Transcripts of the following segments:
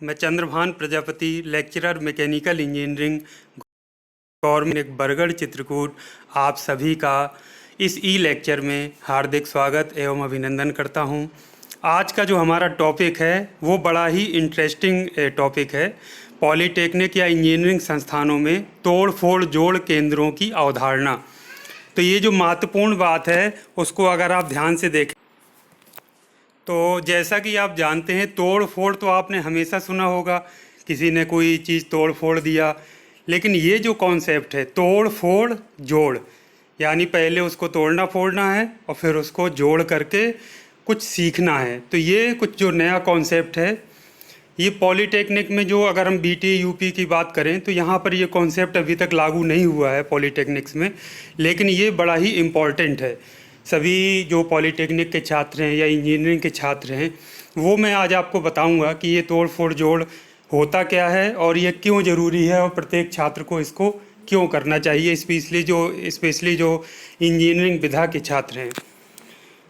मैं Chandrabhan Prajapati, lecturer mechanical engineering, government Bargarh Chitrakoot, आप सभी का इस ई लेक्चर में हार्दिक स्वागत एवं अभिनंदन करता हूं। आज का जो हमारा टॉपिक है वो बड़ा ही इंटरेस्टिंग टॉपिक है। पॉलीटेक्निक या इंजीनियरिंग संस्थानों में तोड़ फोड़ जोड़ केंद्रों की अवधारणा। तो ये जो महत्वपूर्ण बात है उसको अगर आप ध्यान से देखें तो जैसा कि आप जानते हैं, तोड़ फोड़ तो आपने हमेशा सुना होगा, किसी ने कोई चीज़ तोड़ फोड़ दिया। लेकिन ये जो कॉन्सेप्ट है तोड़ फोड़ जोड़, यानी पहले उसको तोड़ना फोड़ना है और फिर उसको जोड़ करके कुछ सीखना है। तो ये कुछ जो नया कॉन्सेप्ट है, ये पॉलीटेक्निक में जो अगर हम बीटी यूपी की बात करें तो यहाँ पर ये कॉन्सेप्ट अभी तक लागू नहीं हुआ है पॉलीटेक्निक्स में, लेकिन ये बड़ा ही इम्पॉर्टेंट है। सभी जो पॉलीटेक्निक के छात्र हैं या इंजीनियरिंग के छात्र हैं, वो मैं आज आपको बताऊंगा कि ये तोड़ फोड़ जोड़ होता क्या है और ये क्यों ज़रूरी है और प्रत्येक छात्र को इसको क्यों करना चाहिए, स्पेशली जो इंजीनियरिंग विधा के छात्र हैं।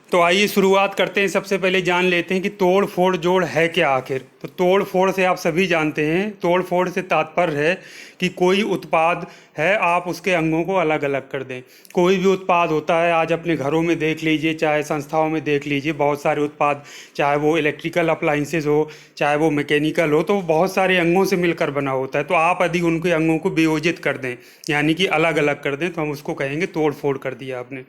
तो आइए शुरुआत करते हैं। सबसे पहले जान लेते हैं कि तोड़ फोड़ जोड़ है क्या आखिर। तो तोड़ फोड़ से आप सभी जानते हैं, तोड़ फोड़ से तात्पर्य है कि कोई उत्पाद है, आप उसके अंगों को अलग अलग कर दें। कोई भी उत्पाद होता है, आज अपने घरों में देख लीजिए, चाहे संस्थाओं में देख लीजिए, बहुत सारे उत्पाद, चाहे वो इलेक्ट्रिकल अप्लाइंसेज हो, चाहे वो मैकेनिकल हो, तो वो बहुत सारे अंगों से मिलकर बना होता है। तो आप यदि उनके अंगों को वियोजित कर दें, यानी कि अलग अलग कर दें, तो हम उसको कहेंगे तोड़ फोड़ कर दिया आपने।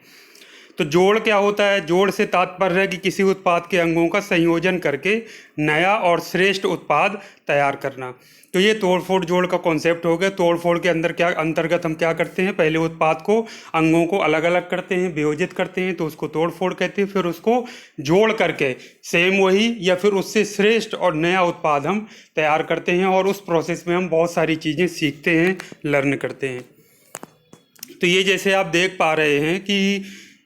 तो जोड़ क्या होता है? जोड़ से तात्पर्य है कि किसी उत्पाद के अंगों का संयोजन करके नया और श्रेष्ठ उत्पाद तैयार करना। तो ये तोड़ फोड़ जोड़ का कॉन्सेप्ट हो गया। तोड़ फोड़ के अंतर्गत हम क्या करते हैं? पहले उत्पाद को, अंगों को अलग अलग करते हैं, वियोजित करते हैं, तो उसको तोड़ फोड़ कहते हैं। फिर उसको जोड़ करके सेम वही या फिर उससे श्रेष्ठ और नया उत्पाद हम तैयार करते हैं, और उस प्रोसेस में हम बहुत सारी चीज़ें सीखते हैं, लर्न करते हैं। तो ये जैसे आप देख पा रहे हैं कि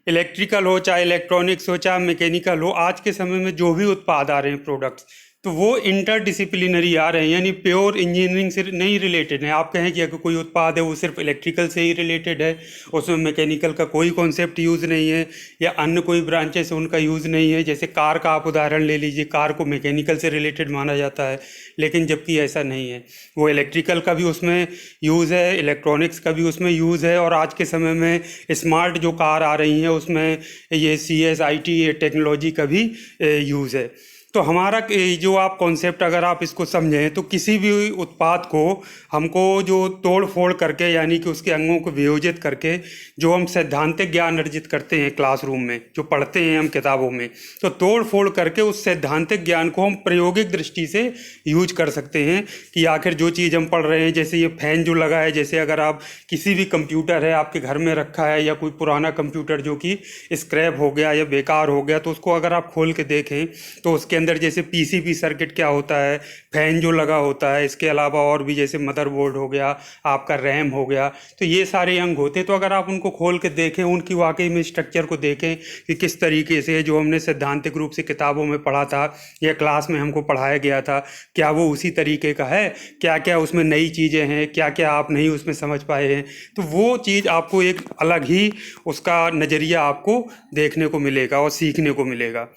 इलेक्ट्रिकल हो, चाहे इलेक्ट्रॉनिक्स हो, चाहे मैकेनिकल हो, आज के समय में जो भी उत्पाद आ रहे हैं प्रोडक्ट्स, तो वो इंटरडिसिप्लिनरी आ रहे हैं, यानी प्योर इंजीनियरिंग से नहीं रिलेटेड है। आप कहें कि अगर कोई उत्पाद है वो सिर्फ इलेक्ट्रिकल से ही रिलेटेड है, उसमें मैकेनिकल का कोई कॉन्सेप्ट यूज़ नहीं है, या अन्य कोई ब्रांचेस उनका यूज़ नहीं है। जैसे कार का आप उदाहरण ले लीजिए, कार को मैकेनिकल से रिलेटेड माना जाता है, लेकिन जबकि ऐसा नहीं है। वो इलेक्ट्रिकल का भी उसमें यूज़ है, इलेक्ट्रॉनिक्स का भी उसमें यूज़ है, और आज के समय में स्मार्ट जो कार आ रही हैं उसमें ये CSIT टेक्नोलॉजी का भी यूज़ है। तो हमारा जो आप कॉन्सेप्ट अगर आप इसको समझें, तो किसी भी उत्पाद को हमको जो तोड़ फोड़ करके, यानी कि उसके अंगों को वियोजित करके, जो हम सैद्धांतिक ज्ञान अर्जित करते हैं क्लासरूम में, जो पढ़ते हैं हम किताबों में, तो तोड़ फोड़ करके उस सैद्धांतिक ज्ञान को हम प्रायोगिक दृष्टि से यूज कर सकते हैं कि आखिर जो चीज़ हम पढ़ रहे हैं, जैसे ये फैन जो लगा है, जैसे अगर आप किसी भी कंप्यूटर है आपके घर में रखा है, या कोई पुराना कंप्यूटर जो कि स्क्रैप हो गया या बेकार हो गया, तो उसको अगर आप खोल के देखें तो उसके अंदर जैसे PCB सर्किट क्या होता है, फैन जो लगा होता है, इसके अलावा और भी जैसे मदरबोर्ड हो गया, आपका रैम हो गया, तो ये सारे अंग होते हैं। तो अगर आप उनको खोल के देखें, उनकी वाकई में स्ट्रक्चर को देखें कि किस तरीके से जो हमने सैद्धांतिक रूप से किताबों में पढ़ा था या क्लास में हमको पढ़ाया गया था, क्या वो उसी तरीके का है, क्या क्या उसमें नई चीज़ें हैं, क्या क्या आप नहीं उसमें समझ पाए हैं, तो वो चीज़ आपको एक अलग ही उसका नज़रिया आपको देखने को मिलेगा और सीखने को मिलेगा।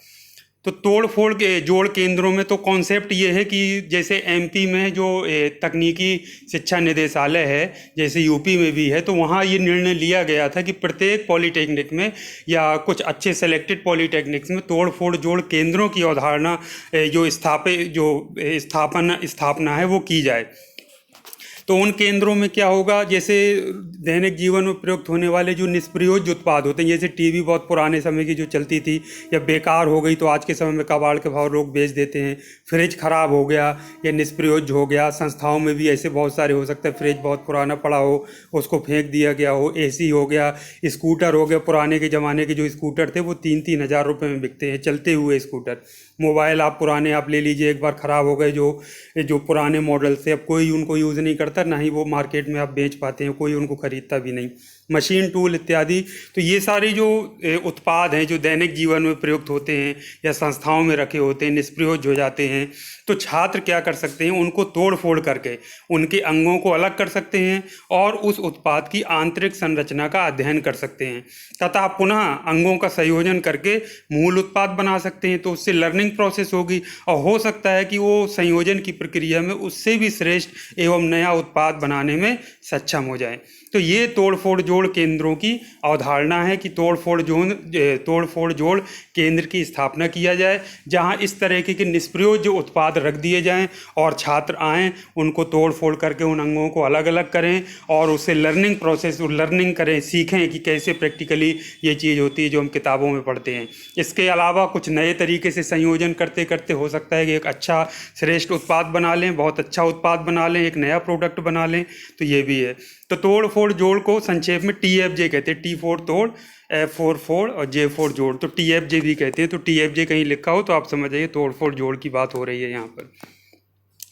तो तोड़ फोड़ के जोड़ केंद्रों में तो कॉन्सेप्ट ये है कि जैसे MP में जो तकनीकी शिक्षा निदेशालय है, जैसे यूपी में भी है, तो वहाँ ये निर्णय लिया गया था कि प्रत्येक पॉलीटेक्निक में या कुछ अच्छे सेलेक्टेड पॉलीटेक्निक्स में तोड़ फोड़ जोड़ केंद्रों की अवधारणा जो स्थापना है वो की जाए। तो उन केंद्रों में क्या होगा, जैसे दैनिक जीवन में प्रयुक्त होने वाले जो निष्प्रयोज्य उत्पाद होते हैं, जैसे टीवी बहुत पुराने समय की जो चलती थी या बेकार हो गई तो आज के समय में कबाड़ के भाव लोग बेच देते हैं, फ्रिज ख़राब हो गया या निष्प्रयोज्य हो गया। संस्थाओं में भी ऐसे बहुत सारे हो सकते हैं, फ्रिज बहुत पुराना पड़ा हो, उसको फेंक दिया गया हो, AC हो गया, स्कूटर हो गया, पुराने के ज़माने के जो स्कूटर थे वो 3-3 हज़ार रुपये में बिकते हैं, चलते हुए स्कूटर। मोबाइल आप पुराने आप ले लीजिए, एक बार ख़राब हो गए, जो पुराने मॉडल से अब कोई उनको यूज़ नहीं करता, ना ही वो मार्केट में आप बेच पाते हैं, कोई उनको ख़रीदता भी नहीं। मशीन टूल इत्यादि। तो ये सारे जो उत्पाद हैं जो दैनिक जीवन में प्रयुक्त होते हैं या संस्थाओं में रखे होते हैं, निष्प्रयोज हो जाते हैं, तो छात्र क्या कर सकते हैं, उनको तोड़ फोड़ करके उनके अंगों को अलग कर सकते हैं और उस उत्पाद की आंतरिक संरचना का अध्ययन कर सकते हैं तथा पुनः अंगों का संयोजन करके मूल उत्पाद बना सकते हैं। तो उससे लर्निंग प्रोसेस होगी और हो सकता है कि वो संयोजन की प्रक्रिया में उससे भी श्रेष्ठ एवं नया उत्पाद बनाने में सक्षम हो जाए। तो ये तोड़ फोड़ जोड़ केंद्रों की अवधारणा है कि तोड़ फोड़ जोड़ केंद्र की स्थापना किया जाए, जहां इस तरह के निष्प्रयोज्य जो उत्पाद रख दिए जाएं और छात्र आएँ, उनको तोड़ फोड़ करके उन अंगों को अलग अलग करें और उससे लर्निंग करें, सीखें कि कैसे प्रैक्टिकली ये चीज़ होती है जो हम किताबों में पढ़ते हैं। इसके अलावा कुछ नए तरीके से संयोजन करते करते हो सकता है कि एक अच्छा श्रेष्ठ उत्पाद बना लें, बहुत अच्छा उत्पाद बना लें, एक नया प्रोडक्ट बना लें। तो ये भी है। तो तोड़ फोड़ जोड़ को संक्षेप में TFJ कहते हैं, T4 तोड़, F4 फोड़ और J4 जोड़, तो TFJ भी कहते हैं। तो TFJ कहीं लिखा हो तो आप समझ जाइए तोड़ फोड़ जोड़ की बात हो रही है यहाँ पर।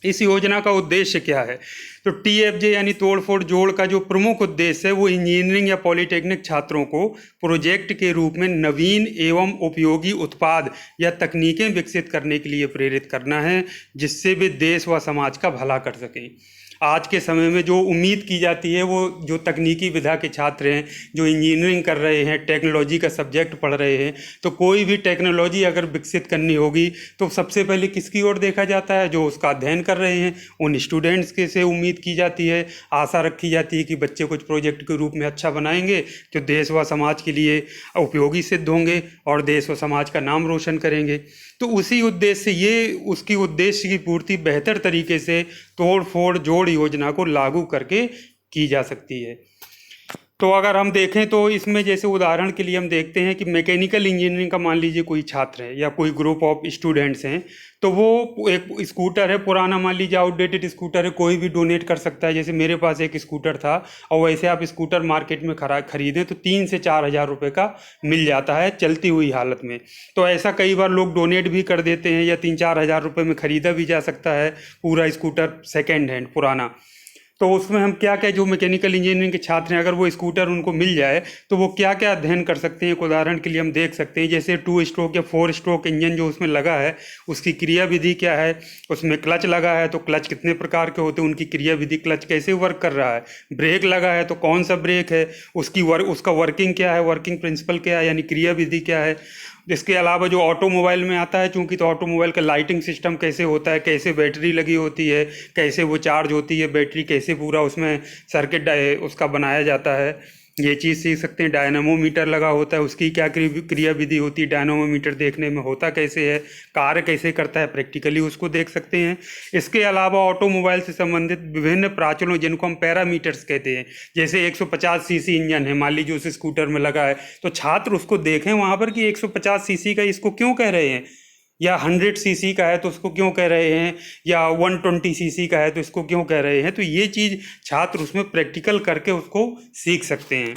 इस योजना का उद्देश्य क्या है? तो TFJ यानी तोड़ फोड़ जोड़ का जो प्रमुख उद्देश्य है वो इंजीनियरिंग या पॉलिटेक्निक छात्रों को प्रोजेक्ट के रूप में नवीन एवं उपयोगी उत्पाद या तकनीकें विकसित करने के लिए प्रेरित करना है, जिससे वे देश व समाज का भला कर सकें। आज के समय में जो उम्मीद की जाती है, वो जो तकनीकी विधा के छात्र हैं, जो इंजीनियरिंग कर रहे हैं, टेक्नोलॉजी का सब्जेक्ट पढ़ रहे हैं, तो कोई भी टेक्नोलॉजी अगर विकसित करनी होगी तो सबसे पहले किसकी ओर देखा जाता है? जो उसका अध्ययन कर रहे हैं उन स्टूडेंट्स के से उम्मीद की जाती है, आशा रखी जाती है कि बच्चे कुछ प्रोजेक्ट के रूप में अच्छा बनाएंगे जो देश व समाज के लिए उपयोगी सिद्ध होंगे और देश व समाज का नाम रोशन करेंगे। तो उसी उद्देश्य से उसकी उद्देश्य की पूर्ति बेहतर तरीके से तोड़ फोड़ जोड़ योजना को लागू करके की जा सकती है। तो अगर हम देखें तो इसमें जैसे उदाहरण के लिए हम देखते हैं कि मैकेनिकल इंजीनियरिंग का मान लीजिए कोई छात्र है या कोई ग्रुप ऑफ स्टूडेंट्स हैं, तो वो एक स्कूटर है पुराना, मान लीजिए आउटडेटेड स्कूटर है, कोई भी डोनेट कर सकता है। जैसे मेरे पास एक स्कूटर था और वैसे आप स्कूटर मार्केट में खरीदें तो 3 से 4 हज़ार रुपये का मिल जाता है चलती हुई हालत में। तो ऐसा कई बार लोग डोनेट भी कर देते हैं या 3-4 हज़ार रुपये में ख़रीदा भी जा सकता है पूरा स्कूटर सेकेंड हैंड पुराना। तो उसमें हम क्या क्या जो मैकेनिकल इंजीनियरिंग के छात्र हैं, अगर वो स्कूटर उनको मिल जाए तो वो क्या क्या अध्ययन कर सकते हैं। एक उदाहरण के लिए हम देख सकते हैं जैसे 2 स्ट्रोक या 4 स्ट्रोक इंजन जो उसमें लगा है उसकी क्रिया विधि क्या है, उसमें क्लच लगा है तो क्लच कितने प्रकार के होते हैं, उनकी क्रिया विधि, क्लच कैसे वर्क कर रहा है, ब्रेक लगा है तो कौन सा ब्रेक है, उसका वर्किंग क्या है, वर्किंग प्रिंसिपल क्या है यानी क्रिया विधि क्या है। इसके अलावा जो ऑटोमोबाइल में आता है, चूंकि तो ऑटोमोबाइल का लाइटिंग सिस्टम कैसे होता है, कैसे बैटरी लगी होती है, कैसे वो चार्ज होती है बैटरी, कैसे पूरा उसमें सर्किट उसका बनाया जाता है, ये चीज़ सीख सकते हैं। डायनामोमीटर लगा होता है, उसकी क्या क्रिया विधि होती है, डायनामोमीटर देखने में होता कैसे है, कार्य कैसे करता है, प्रैक्टिकली उसको देख सकते हैं। इसके अलावा ऑटोमोबाइल से संबंधित विभिन्न प्राचलों जिनको हम पैरामीटर्स कहते हैं, जैसे 150 सीसी इंजन है मान लीजिए उस स्कूटर में लगा है, तो छात्र उसको देखें वहाँ पर कि 150 सीसी का इसको क्यों कह रहे हैं, या 100 सीसी का है तो उसको क्यों कह रहे हैं, या 120 सीसी का है तो इसको क्यों कह रहे हैं। तो ये चीज़ छात्र उसमें प्रैक्टिकल करके उसको सीख सकते हैं।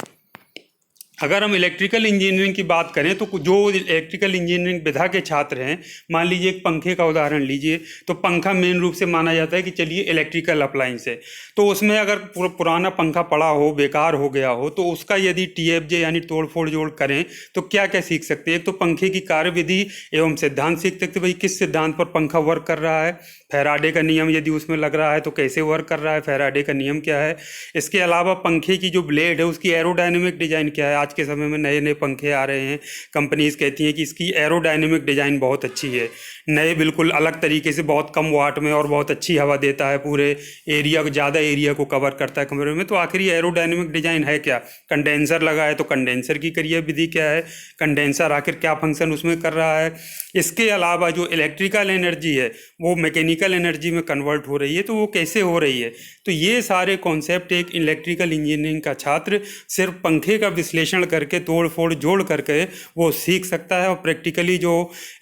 अगर हम इलेक्ट्रिकल इंजीनियरिंग की बात करें तो जो इलेक्ट्रिकल इंजीनियरिंग विधा के छात्र हैं, मान लीजिए एक पंखे का उदाहरण लीजिए, तो पंखा मेन रूप से माना जाता है कि चलिए इलेक्ट्रिकल अप्लायंस है, तो उसमें अगर पुराना पंखा पड़ा हो, बेकार हो गया हो, तो उसका यदि TFJ यानी तोड़ फोड़ जोड़ करें तो क्या क्या सीख सकते हैं। तो पंखे की कार्यविधि एवं सिद्धांत सीख सकते, भाई किस सिद्धांत पर पंखा वर्क कर रहा है, फैराडे का नियम यदि उसमें लग रहा है तो कैसे वर्क कर रहा है, फैराडे का नियम क्या है। इसके अलावा पंखे की जो ब्लेड है उसकी एरोडायनेमिक डिज़ाइन क्या है। आज के समय में नए नए पंखे आ रहे हैं, कंपनीज कहती हैं कि इसकी एरोडायनेमिक डिज़ाइन बहुत अच्छी है, नए बिल्कुल अलग तरीके से बहुत कम वाट में और बहुत अच्छी हवा देता है, पूरे एरिया को, ज़्यादा एरिया को कवर करता है कमरे में। तो आखिर ये एरोडायनेमिक डिज़ाइन है क्या। कंडेंसर लगा है तो कंडेंसर की क्रिया विधि क्या है, कंडेंसर आखिर क्या फंक्शन उसमें कर रहा है। इसके अलावा जो इलेक्ट्रिकल एनर्जी है वो मैकेनिकल एनर्जी में कन्वर्ट हो रही है, तो वो कैसे हो रही है। तो ये सारे कॉन्सेप्ट एक इलेक्ट्रिकल इंजीनियरिंग का छात्र सिर्फ पंखे का विश्लेषण करके तोड़ फोड़ जोड़ करके वो सीख सकता है और प्रैक्टिकली जो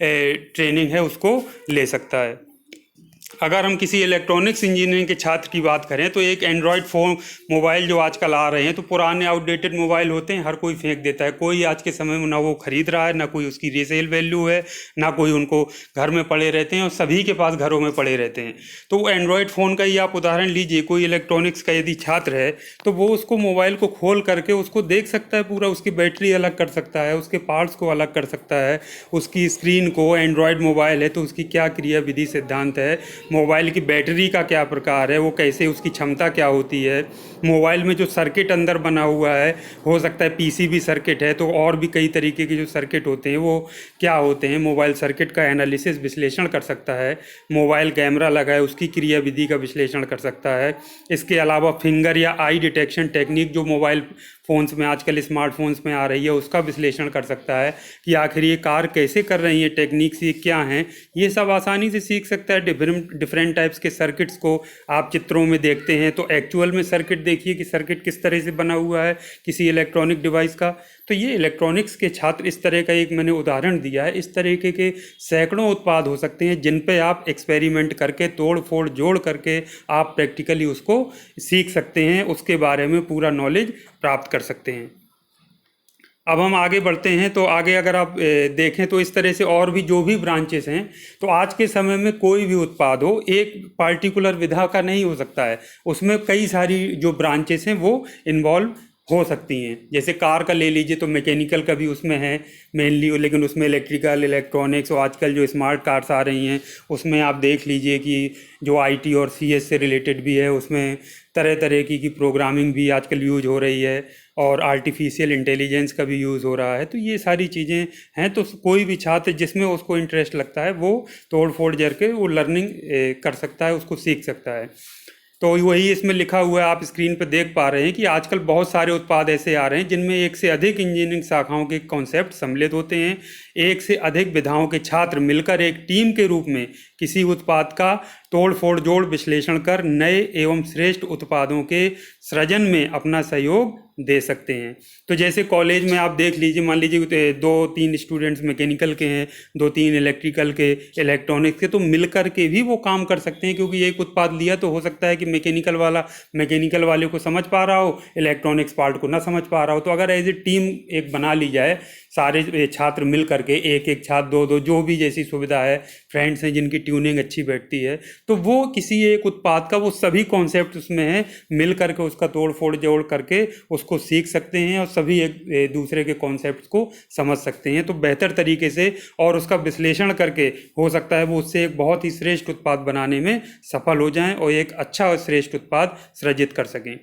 ट्रेनिंग है उसको ले सकता है। अगर हम किसी इलेक्ट्रॉनिक्स इंजीनियरिंग के छात्र की बात करें तो एक एंड्रॉयड फ़ोन मोबाइल जो आजकल आ रहे हैं तो पुराने आउटडेटेड मोबाइल होते हैं, हर कोई फेंक देता है। कोई आज के समय में ना वो खरीद रहा है, ना कोई उसकी रीसेल वैल्यू है, ना कोई उनको घर में पड़े रहते हैं और सभी के पास घरों में पड़े रहते हैं। तो वो एंड्रॉयड फ़ोन का ही आप उदाहरण लीजिए, कोई इलेक्ट्रॉनिक्स का यदि छात्र है तो वो उसको मोबाइल को खोल करके उसको देख सकता है, पूरा उसकी बैटरी अलग कर सकता है, उसके पार्ट्स को अलग कर सकता है, उसकी स्क्रीन को, एंड्रॉयड मोबाइल है तो उसकी क्या क्रिया विधि सिद्धांत है, मोबाइल की बैटरी का क्या प्रकार है, वो कैसे, उसकी क्षमता क्या होती है, मोबाइल में जो सर्किट अंदर बना हुआ है, हो सकता है पीसीबी सर्किट है तो और भी कई तरीके के जो सर्किट होते हैं वो क्या होते हैं, मोबाइल सर्किट का एनालिसिस विश्लेषण कर सकता है, मोबाइल कैमरा लगा है उसकी क्रिया विधि का विश्लेषण कर सकता है। इसके अलावा फिंगर या आई डिटेक्शन टेक्निक जो मोबाइल फ़ोन्स में आजकल स्मार्टफोन्स में आ रही है उसका विश्लेषण कर सकता है कि आखिर ये कार कैसे कर रही है, टेक्निक्स ये क्या हैं, ये सब आसानी से सीख सकता है। डिफरेंट टाइप्स के सर्किट्स को आप चित्रों में देखते हैं तो एक्चुअल में सर्किट देखिए कि सर्किट किस तरह से बना हुआ है किसी इलेक्ट्रॉनिक डिवाइस का। तो ये इलेक्ट्रॉनिक्स के छात्र, इस तरह का एक मैंने उदाहरण दिया है, इस तरीके के सैकड़ों उत्पाद हो सकते हैं जिन पे आप एक्सपेरिमेंट करके, तोड़ फोड़ जोड़ करके आप प्रैक्टिकली उसको सीख सकते हैं, उसके बारे में पूरा नॉलेज प्राप्त कर सकते हैं। अब हम आगे बढ़ते हैं तो आगे अगर आप देखें तो इस तरह से और भी जो भी ब्रांचेस हैं, तो आज के समय में कोई भी उत्पाद हो एक पार्टिकुलर विधा का नहीं हो सकता है, उसमें कई सारी जो ब्रांचेस हैं वो इन्वॉल्व हो सकती हैं। जैसे कार का ले लीजिए तो मैकेनिकल का भी उसमें है मेनली, लेकिन उसमें इलेक्ट्रिकल, इलेक्ट्रॉनिक्स और आजकल जो स्मार्ट कार्स आ रही हैं उसमें आप देख लीजिए कि जो आईटी और सीएस से रिलेटेड भी है, उसमें तरह तरह की प्रोग्रामिंग भी आजकल यूज हो रही है और आर्टिफिशियल इंटेलिजेंस का भी यूज़ हो रहा है। तो ये सारी चीज़ें हैं, तो कोई भी छात्र जिसमें उसको इंटरेस्ट लगता है वो तोड़ फोड़ करके वो लर्निंग कर सकता है, उसको सीख सकता है। तो वही इसमें लिखा हुआ है, आप स्क्रीन पर देख पा रहे हैं कि आजकल बहुत सारे उत्पाद ऐसे आ रहे हैं जिनमें एक से अधिक इंजीनियरिंग शाखाओं के कॉन्सेप्ट सम्मिलित होते हैं। एक से अधिक विधाओं के छात्र मिलकर एक टीम के रूप में किसी उत्पाद का तोड़ फोड़ जोड़ विश्लेषण कर नए एवं श्रेष्ठ उत्पादों के सृजन में अपना सहयोग दे सकते हैं। तो जैसे कॉलेज में आप देख लीजिए, मान लीजिए 2-3 स्टूडेंट्स मैकेनिकल के हैं, 2-3 इलेक्ट्रिकल के, इलेक्ट्रॉनिक्स के, तो मिलकर के भी वो काम कर सकते हैं, क्योंकि एक उत्पाद लिया तो हो सकता है कि मैकेनिकल वाला मैकेनिकल वाले को समझ पा रहा हो, इलेक्ट्रॉनिक्स पार्ट को ना समझ पा रहा हो। तो अगर एज ए टीम एक बना ली जाए, सारे छात्र मिल करके, एक एक छात्र, दो दो, जो भी जैसी सुविधा है, फ्रेंड्स हैं जिनकी ट्यूनिंग अच्छी बैठती है, तो वो किसी एक उत्पाद का वो सभी कॉन्सेप्ट उसमें हैं, मिल करके उसका तोड़ फोड़ जोड़ करके उसको सीख सकते हैं और सभी एक दूसरे के कॉन्सेप्ट्स को समझ सकते हैं। तो बेहतर तरीके से और उसका विश्लेषण करके हो सकता है वो उससे एक बहुत ही श्रेष्ठ उत्पाद बनाने में सफल हो जाएं और एक अच्छा और श्रेष्ठ उत्पाद सृजित कर सकें।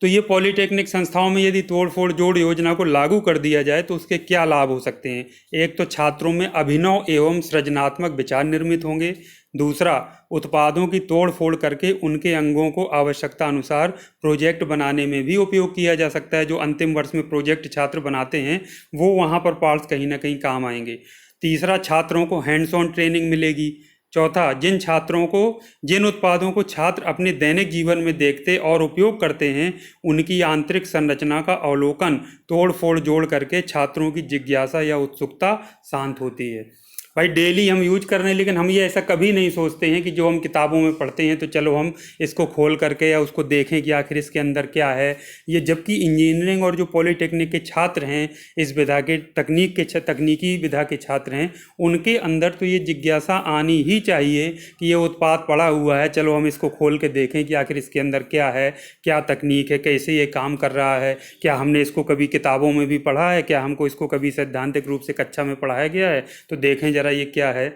तो ये पॉलिटेक्निक संस्थाओं में यदि तोड़ फोड़ जोड़ योजना को लागू कर दिया जाए तो उसके क्या लाभ हो सकते हैं। एक तो छात्रों में अभिनव एवं सृजनात्मक विचार निर्मित होंगे। दूसरा, उत्पादों की तोड़ फोड़ करके उनके अंगों को आवश्यकता अनुसार प्रोजेक्ट बनाने में भी उपयोग किया जा सकता है। जो अंतिम वर्ष में प्रोजेक्ट छात्र बनाते हैं वो वहाँ पर पार्ट्स कहीं ना कहीं काम आएंगे। तीसरा, छात्रों को हैंड्स ऑन ट्रेनिंग मिलेगी। चौथा, जिन उत्पादों को छात्र अपने दैनिक जीवन में देखते और उपयोग करते हैं उनकी आंतरिक संरचना का अवलोकन तोड़ फोड़ जोड़ करके छात्रों की जिज्ञासा या उत्सुकता शांत होती है। भाई डेली हम यूज कर रहे हैं, लेकिन हम ये ऐसा कभी नहीं सोचते हैं कि जो हम किताबों में पढ़ते हैं तो चलो हम इसको खोल करके या उसको देखें कि आखिर इसके अंदर क्या है। ये जबकि इंजीनियरिंग और जो पॉलिटेक्निक के छात्र हैं, इस विधा के तकनीकी विधा के छात्र हैं, उनके अंदर तो ये जिज्ञासा आनी ही चाहिए कि ये उत्पाद पड़ा हुआ है, चलो हम इसको खोल के देखें कि आखिर इसके अंदर क्या है, क्या तकनीक है, कैसे ये काम कर रहा है, क्या हमने इसको कभी किताबों में भी पढ़ा है, क्या हमको इसको कभी सैद्धांतिक रूप से कक्षा में पढ़ाया गया है, तो देखें जरा ये क्या है।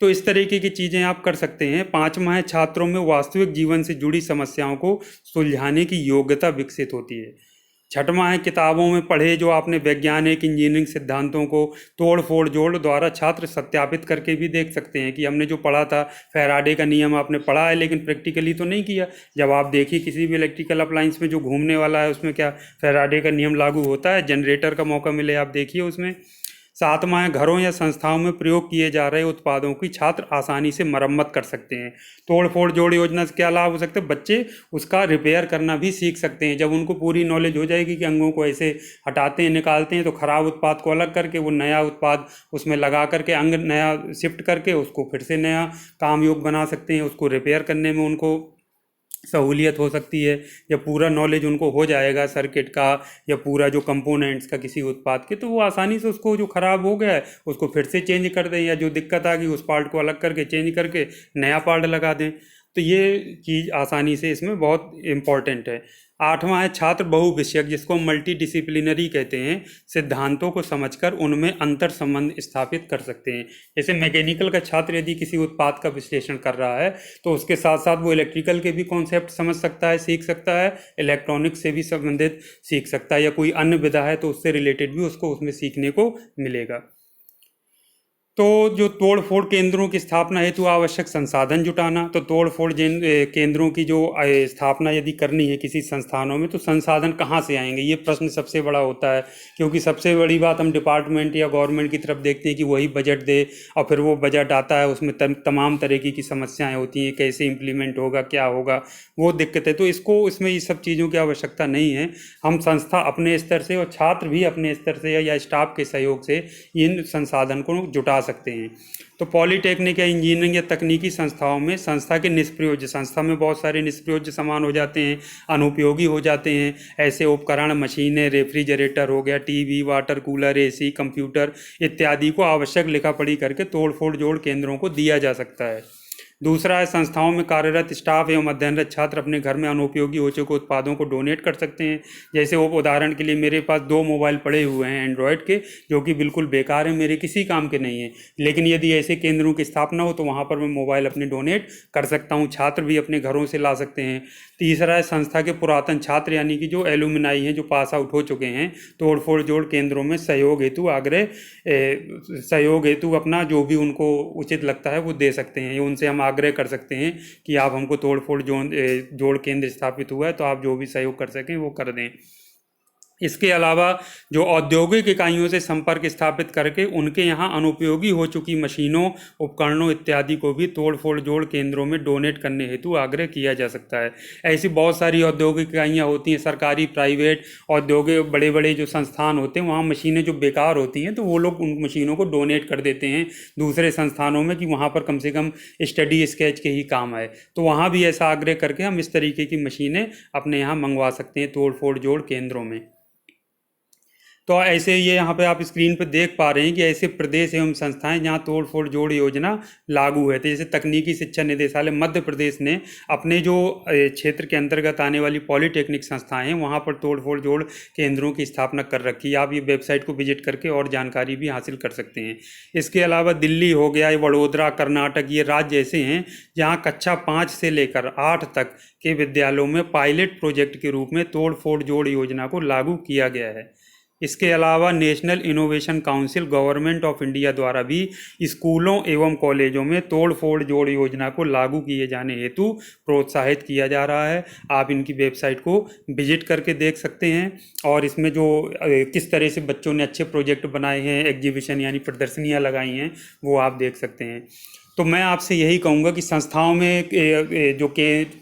तो इस तरीके की चीज़ें आप कर सकते हैं। पांचवा है, छात्रों में वास्तविक जीवन से जुड़ी समस्याओं को सुलझाने की योग्यता विकसित होती है। छठवां है, किताबों में पढ़े जो आपने वैज्ञानिक इंजीनियरिंग सिद्धांतों को तोड़ फोड़ जोड़ द्वारा छात्र सत्यापित करके भी देख सकते हैं कि हमने जो पढ़ा था, फैराडे का नियम आपने पढ़ा है लेकिन प्रैक्टिकली तो नहीं किया। जब आप देखिए किसी भी इलेक्ट्रिकल अप्लायंस में जो घूमने वाला है उसमें क्या फैराडे का नियम लागू होता है, जनरेटर का मौका मिले आप देखिए उसमें। सातवां है, घरों या संस्थाओं में प्रयोग किए जा रहे उत्पादों की छात्र आसानी से मरम्मत कर सकते हैं। तोड़ फोड़ जोड़ योजना से क्या लाभ हो सकते हैं? बच्चे उसका रिपेयर करना भी सीख सकते हैं। जब उनको पूरी नॉलेज हो जाएगी कि अंगों को ऐसे हटाते हैं निकालते हैं, तो खराब उत्पाद को अलग करके वो नया उत्पाद उसमें लगा करके अंग नया शिफ्ट करके उसको फिर से नया काम योग बना सकते हैं। उसको रिपेयर करने में उनको सहूलियत हो सकती है। या पूरा नॉलेज उनको हो जाएगा सर्किट का या पूरा जो कंपोनेंट्स का किसी उत्पाद के, तो वो आसानी से उसको जो ख़राब हो गया है उसको फिर से चेंज कर दें, या जो दिक्कत आ गई उस पार्ट को अलग करके चेंज करके नया पार्ट लगा दें। तो ये चीज़ आसानी से इसमें बहुत इम्पॉर्टेंट है। आठवां है, छात्र बहुविषयक, जिसको मल्टी डिसिप्लिनरी कहते हैं, सिद्धांतों को समझकर उनमें अंतर संबंध स्थापित कर सकते हैं। जैसे मैकेनिकल का छात्र यदि किसी उत्पाद का विश्लेषण कर रहा है तो उसके साथ साथ वो इलेक्ट्रिकल के भी कॉन्सेप्ट समझ सकता है, सीख सकता है, इलेक्ट्रॉनिक्स से भी संबंधित सीख सकता है, या कोई अन्य विधा है तो उससे रिलेटेड भी उसको उसमें सीखने को मिलेगा। तो जो तोड़ फोड़ केंद्रों की स्थापना हेतु आवश्यक संसाधन जुटाना, तो तोड़ फोड़ केंद्रों की जो स्थापना यदि करनी है किसी संस्थानों में, तो संसाधन कहाँ से आएंगे, ये प्रश्न सबसे बड़ा होता है। क्योंकि सबसे बड़ी बात हम डिपार्टमेंट या गवर्नमेंट की तरफ देखते हैं कि वही बजट दे, और फिर वो बजट आता है उसमें तमाम तरह की समस्याएं होती हैं, कैसे इम्प्लीमेंट होगा, क्या होगा, वो दिक्कत है। तो इसमें ये सब चीज़ों की आवश्यकता नहीं है। हम संस्था अपने स्तर से और छात्र भी अपने स्तर से या स्टाफ के सहयोग से इन संसाधन को जुटा सकते हैं। तो पॉलीटेक्निक या इंजीनियरिंग या तकनीकी संस्थाओं में संस्था के निष्प्रयोज्य, संस्था में बहुत सारे निष्प्रयोज्य सामान हो जाते हैं, अनुपयोगी हो जाते हैं। ऐसे उपकरण, मशीनें, रेफ्रिजरेटर हो गया, TV, water cooler, AC, computer इत्यादि को आवश्यक लिखा पढ़ी करके तोड़ फोड़ जोड़ केंद्रों को दिया जा सकता है। दूसरा है, संस्थाओं में कार्यरत स्टाफ एवं अध्ययनरत छात्र अपने घर में अनुपयोगी हो चुके उत्पादों को डोनेट कर सकते हैं। जैसे वो उदाहरण के लिए मेरे पास 2 मोबाइल पड़े हुए हैं एंड्रॉयड के, जो कि बिल्कुल बेकार हैं, मेरे किसी काम के नहीं हैं, लेकिन यदि ऐसे केंद्रों की स्थापना हो तो वहाँ पर मैं मोबाइल अपने डोनेट कर सकता हूँ। छात्र भी अपने घरों से ला सकते हैं। तीसरा है, संस्था के पुरातन छात्र यानी कि जो एलुमनाई हैं, जो पास आउट हो चुके हैं, तोड़ फोड़ जोड़ केंद्रों में सहयोग हेतु अपना जो भी उनको उचित लगता है वो दे सकते हैं। उनसे हम आग्रह कर सकते हैं कि आप हमको तोड़ फोड़ जोड़ केंद्र स्थापित हुआ है तो आप जो भी सहयोग कर सकें वो कर दें। इसके अलावा जो औद्योगिक इकाइयों से संपर्क स्थापित करके उनके यहाँ अनुपयोगी हो चुकी मशीनों, उपकरणों इत्यादि को भी तोड़ फोड़ जोड़ केंद्रों में डोनेट करने हेतु आग्रह किया जा सकता है। ऐसी बहुत सारी औद्योगिक इकाइयाँ होती हैं, सरकारी, प्राइवेट, औद्योगिक, बड़े बड़े जो संस्थान होते हैं, वहाँ मशीनें जो बेकार होती हैं तो वो लोग उन मशीनों को डोनेट कर देते हैं दूसरे संस्थानों में, कि वहाँ पर कम से कम स्टडी स्केच के ही काम आए। तो वहाँ भी ऐसा आग्रह करके हम इस तरीके की मशीनें अपने यहाँ मंगवा सकते हैं तोड़ फोड़ जोड़ केंद्रों में। तो ऐसे ये यहाँ पे आप स्क्रीन पर देख पा रहे हैं कि ऐसे प्रदेश एवं संस्थाएं जहाँ तोड़ फोड़ जोड़ योजना लागू है। तो जैसे तकनीकी शिक्षा निदेशालय मध्य प्रदेश ने अपने जो क्षेत्र के अंतर्गत आने वाली पॉलीटेक्निक संस्थाएं हैं वहाँ पर तोड़ फोड़ जोड़ केंद्रों की स्थापना कर रखी है। आप ये वेबसाइट को विजिट करके और जानकारी भी हासिल कर सकते हैं। इसके अलावा दिल्ली हो गया, वडोदरा, कर्नाटक, ये राज्य ऐसे हैं जहाँ कक्षा 5 से लेकर 8 तक के विद्यालयों में पायलट प्रोजेक्ट के रूप में तोड़ फोड़ जोड़ योजना को लागू किया गया है। इसके अलावा national innovation council government of India द्वारा भी स्कूलों एवं कॉलेजों में तोड़ फोड़ जोड़ योजना को लागू किए जाने हेतु प्रोत्साहित किया जा रहा है। आप इनकी वेबसाइट को विजिट करके देख सकते हैं और इसमें जो किस तरह से बच्चों ने अच्छे प्रोजेक्ट बनाए हैं, एग्जीबिशन यानी प्रदर्शनियाँ लगाई हैं, वो आप देख सकते हैं। तो मैं आपसे यही कहूँगा कि संस्थाओं में जो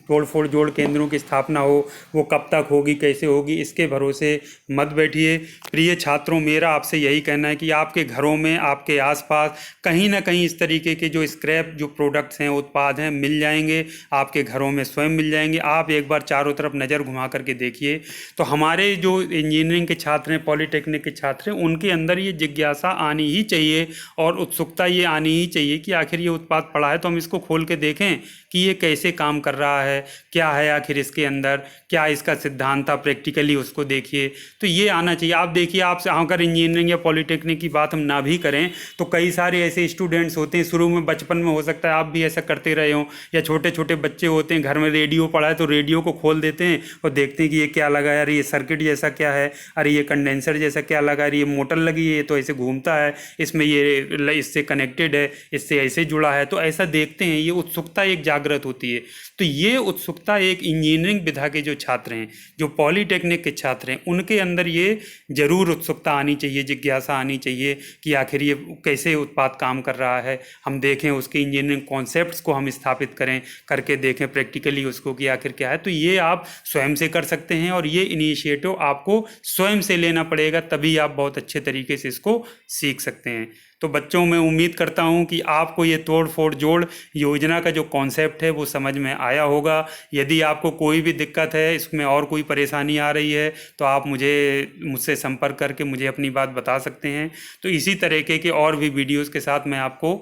तोड़ फोड़ जोड़ केंद्रों की स्थापना हो वो कब तक होगी, कैसे होगी, इसके भरोसे मत बैठिए। प्रिय छात्रों, मेरा आपसे यही कहना है कि आपके घरों में, आपके आसपास कहीं ना कहीं इस तरीके के जो स्क्रैप जो प्रोडक्ट्स हैं, उत्पाद हैं, मिल जाएंगे। आपके घरों में स्वयं मिल जाएंगे। आप एक बार चारों तरफ नज़र घुमा करके देखिए। तो हमारे जो इंजीनियरिंग के छात्र हैं, पॉलीटेक्निक के छात्र हैं, उनके अंदर ये जिज्ञासा आनी ही चाहिए और उत्सुकता ये आनी ही चाहिए कि आखिर ये उत्पाद पड़ा है तो हम इसको खोल के देखें कि ये कैसे काम कर रहा है, क्या है आखिर इसके अंदर, क्या इसका सिद्धांत था, प्रैक्टिकली उसको देखिए। तो ये आना चाहिए। आप देखिए, आपसे अगर इंजीनियरिंग या पॉलीटेक्निक की बात हम ना भी करें तो कई सारे ऐसे स्टूडेंट्स होते हैं, शुरू में बचपन में हो सकता है आप भी ऐसा करते रहे हों, या छोटे छोटे बच्चे होते हैं घर में रेडियो पड़ा है तो रेडियो को खोल देते हैं और देखते हैं कि ये क्या लगा है, अरे ये सर्किट जैसा क्या है, अरे ये कंडेंसर जैसा क्या लगा, अरे ये मोटर लगी है, ये तो ऐसे घूमता है, इसमें ये इससे कनेक्टेड है, इससे ऐसे जुड़ा है, तो ऐसा देखते हैं, ये उत्सुकता एक जागृत होती है। तो ये उत्सुकता एक इंजीनियरिंग विधा के जो छात्र हैं, जो पॉलीटेक्निक के छात्र हैं, उनके अंदर ये जरूर उत्सुकता आनी चाहिए, जिज्ञासा आनी चाहिए कि आखिर ये कैसे उत्पाद काम कर रहा है, हम देखें उसके इंजीनियरिंग कॉन्सेप्ट्स को हम स्थापित करें, करके देखें प्रैक्टिकली उसको कि आखिर क्या है। तो ये आप स्वयं से कर सकते हैं और ये इनिशिएटिव आपको स्वयं से लेना पड़ेगा, तभी आप बहुत अच्छे तरीके से इसको सीख सकते हैं। तो बच्चों, मैं उम्मीद करता हूं कि आपको ये तोड़ फोड़ जोड़ योजना का जो कॉन्सेप्ट है वो समझ में आया होगा। यदि आपको कोई भी दिक्कत है, इसमें और कोई परेशानी आ रही है, तो आप मुझसे संपर्क करके मुझे अपनी बात बता सकते हैं। तो इसी तरीके के और भी वीडियोज़ के साथ मैं आपको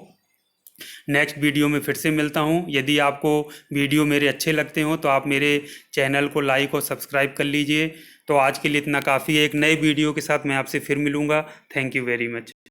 नेक्स्ट वीडियो में फिर से मिलता हूं। यदि आपको वीडियो मेरे अच्छे लगते हो तो आप मेरे चैनल को लाइक और सब्सक्राइब कर लीजिए। तो आज के लिए इतना काफ़ी है। एक नए वीडियो के साथ मैं आपसे फिर मिलूँगा। Thank you very much.